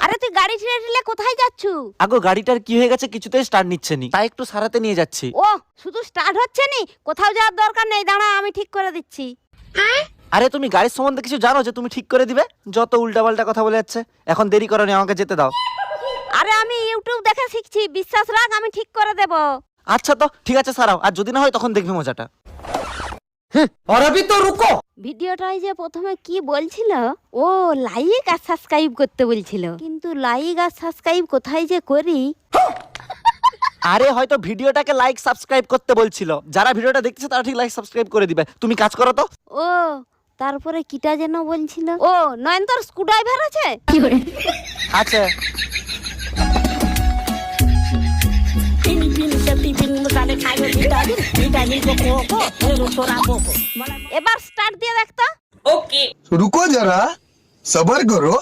আরে তুই গাড়ি ঠেলে ঠেলে কোথায় যাচ্ছু? আগো গাড়িটার কি হয়ে গেছে, কিছুতেই স্টার্ট নিচ্ছে নি, তাই একটু সারাতে নিয়ে যাচ্ছি। ও শুধু স্টার্ট হচ্ছে নি, কোথাও যাওয়ার দরকার নেই, দাঁড়া আমি ঠিক করে দিচ্ছি। আরে তুমি গাড়ির সম্বন্ধে কিছু জানো যে তুমি ঠিক করে দিবে? যত উল্টাপাল্টা কথা বলে যাচ্ছে। এখন দেরি করনি, আমাকে যেতে দাও। আরে আমি ইউটিউব দেখে শিখছি, বিশ্বাস রাখ আমি ঠিক করে দেব। আচ্ছা তো ঠিক আছে, সারাও, আর যদি না হয় তখন দেখবি মজাটা। और अभी तो रुको। ভিডিওটাই যে প্রথমে কি বলছিল, ও লাইক আর সাবস্ক্রাইব করতে বলছিল, কিন্তু লাইক আর সাবস্ক্রাইব কোথায় যে করি। আরে হয়তো ভিডিওটাকে লাইক সাবস্ক্রাইব করতে বলছিল, যারা ভিডিওটা দেখতেছে তারা ঠিক লাইক সাবস্ক্রাইব করে দিবে। তুমি কাজ করো তো। ও তারপরে কিটা যেন বলছিল, ও নয়নতার স্ক্রুড্রাইভার আছে। আচ্ছা এবার স্টার্ট দিয়ে দেখতো। रुको जरा सबर करो।